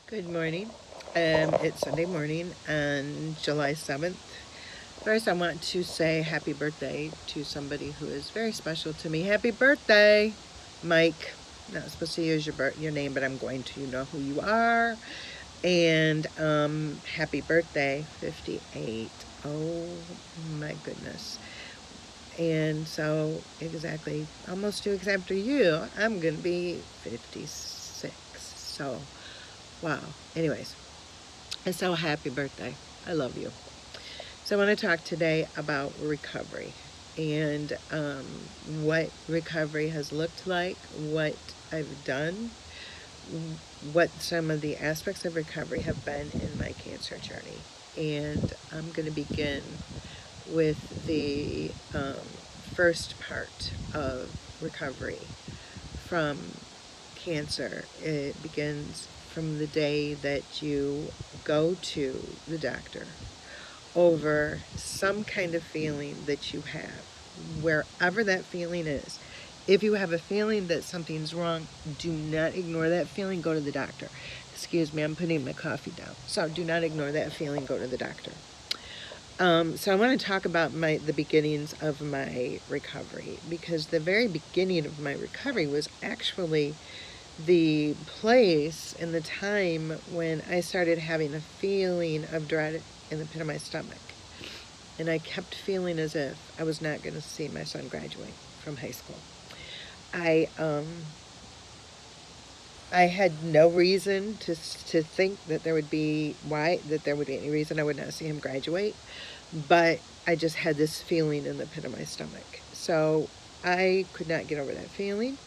Good morning. It's Sunday morning on July 7th. First, I want to say happy birthday to somebody who is very special to me. Happy birthday, Mike. Not supposed to use your name, but I'm going to. You know who you are. And happy birthday, 58. Oh my goodness. And so, exactly, almost 2 weeks after you, I'm going to be 56. So, wow. Anyways, and so happy birthday. I love you. So I want to talk today about recovery and what recovery has looked like, what I've done, what some of the aspects of recovery have been in my cancer journey. And I'm going to begin with the first part of recovery from cancer. It begins from the day that you go to the doctor over some kind of feeling that you have, wherever that feeling is. If you have a feeling that something's wrong, do not ignore that feeling, go to the doctor. Excuse me, I'm putting my coffee down. So do not ignore that feeling, go to the doctor. So I want to talk about the beginnings of my recovery, because the very beginning of my recovery was actually the place and the time when I started having a feeling of dread in the pit of my stomach. And I kept feeling as if I was not going to see my son graduate from high school. I um, I had no reason to think that there would be any reason I would not see him graduate, but I just had this feeling in the pit of my stomach. So I could not get over that feeling.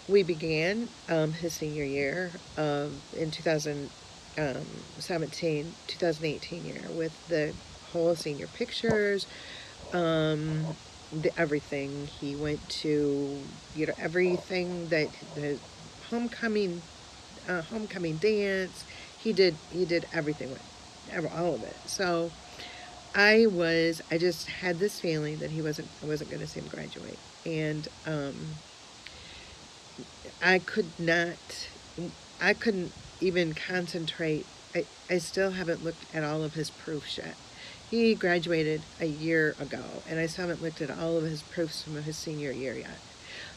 We began his senior year in 2017, 2018 year with the whole senior pictures, um, everything. He went to, everything that the homecoming, homecoming dance. He did everything with all of it. So I just had this feeling that I wasn't going to see him graduate, and I could not, I couldn't even concentrate. I still haven't looked at all of his proofs yet. He graduated a year ago, and I still haven't looked at all of his proofs from his senior year yet.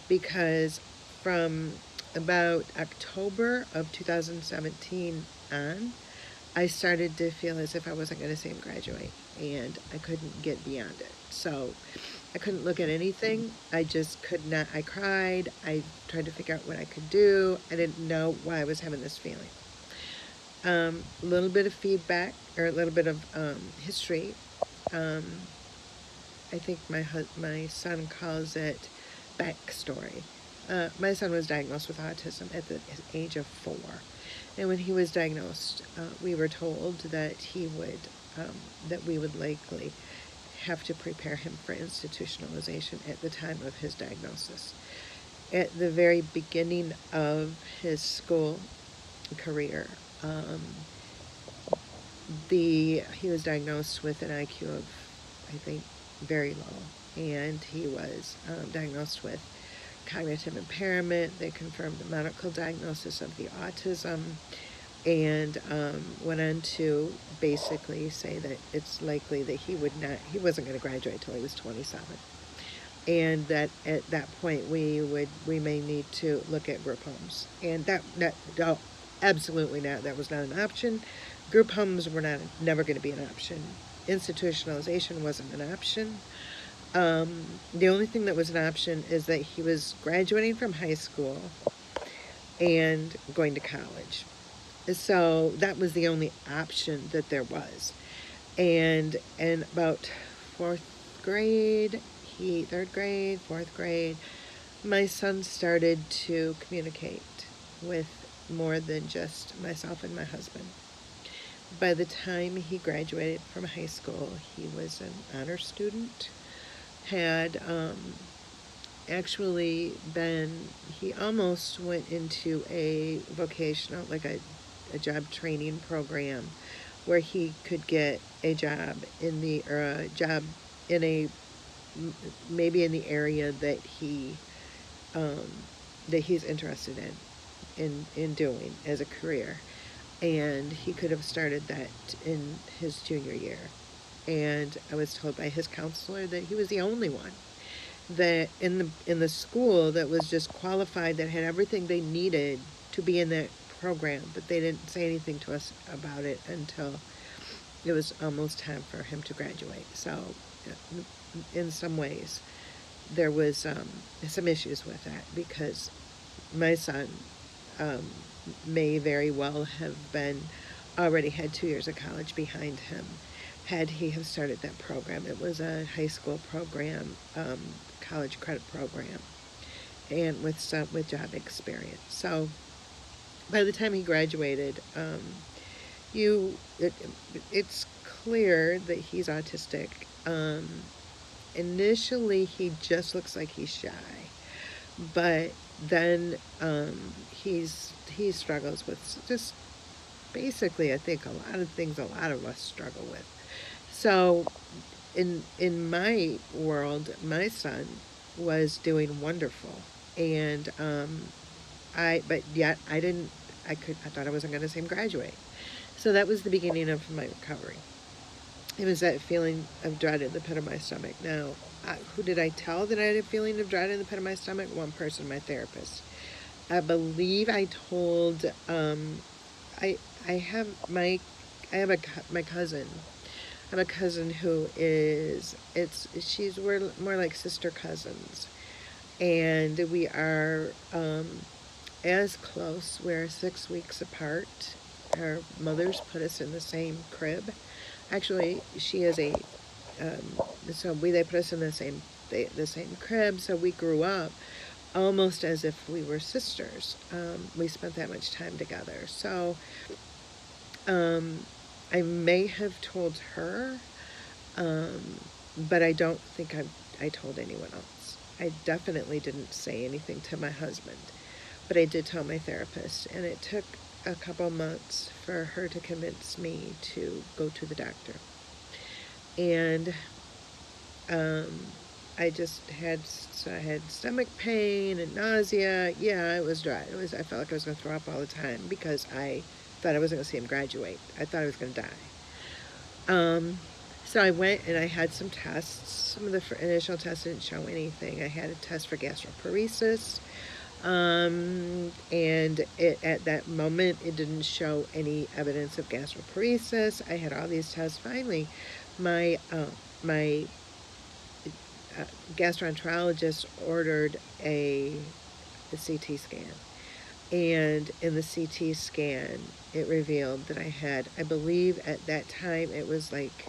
Because from about October of 2017 on, I started to feel as if I wasn't going to see him graduate, and I couldn't get beyond it. So I couldn't look at anything. I just could not. I cried. I tried to figure out what I could do. I didn't know why I was having this feeling. A little bit of feedback, or a little bit of history. Um, I think my son calls it backstory. My son was diagnosed with autism at the age of 4. And when he was diagnosed, we were told that we would likely have to prepare him for institutionalization at the time of his diagnosis. At the very beginning of his school career, um, he was diagnosed with an IQ of, I think, very low, and he was diagnosed with cognitive impairment. They confirmed the medical diagnosis of the autism, and went on to basically say that it's likely that he wasn't going to graduate till he was 27, and that at that point we may need to look at group homes, and that no, absolutely not. That was not an option. Group homes were never going to be an option. Institutionalization wasn't an option. The only thing that was an option is that he was graduating from high school and going to college. So that was the only option that there was. And in about fourth grade, third grade, fourth grade, my son started to communicate with more than just myself and my husband. By the time he graduated from high school, he was an honor student, had actually been, he almost went into a vocational, like a job training program where he could get a job or a job in maybe in the area um, that he's interested in doing as a career. and he could have started that in his junior year. And I was told by his counselor that he was the only one that in the school that was just qualified, that had everything they needed to be in that program, but they didn't say anything to us about it until it was almost time for him to graduate. So in some ways there was some issues with that, because my son um, may very well have been already had 2 years of college behind him had he have started that program. It was a high school program, college credit program, and with job experience. So by the time he graduated, you it, it's clear that he's autistic. Initially, he just looks like he's shy, but then he struggles with just basically, I think, a lot of things a lot of us struggle with. So in my world, my son was doing wonderful, and but yet I thought I wasn't going to see him graduate. So that was the beginning of my recovery. It was that feeling of dread in the pit of my stomach. Now, who did I tell that I had a feeling of dread in the pit of my stomach? One person, my therapist. I believe I told. I I have my I have my cousin. I have a cousin who is we're more like sister cousins, and we are as close. We're 6 weeks apart. Our mothers put us in the same crib. Actually, she is so they put us in the same crib. So we grew up almost as if we were sisters. We spent that much time together. So um, I may have told her, but I don't think I told anyone else. I definitely didn't say anything to my husband, but I did tell my therapist, and it took a couple months for her to convince me to go to the doctor. And um, I had stomach pain and nausea. Yeah, it was dry. I felt like I was going to throw up all the time because I thought I wasn't going to see him graduate. I thought I was going to die. So I went and I had some tests. Some of the initial tests didn't show anything. I had a test for gastroparesis. And at that moment, it didn't show any evidence of gastroparesis. I had all these tests. Finally, my gastroenterologist ordered a CT scan. And in the CT scan, it revealed that I believe at that time, it was like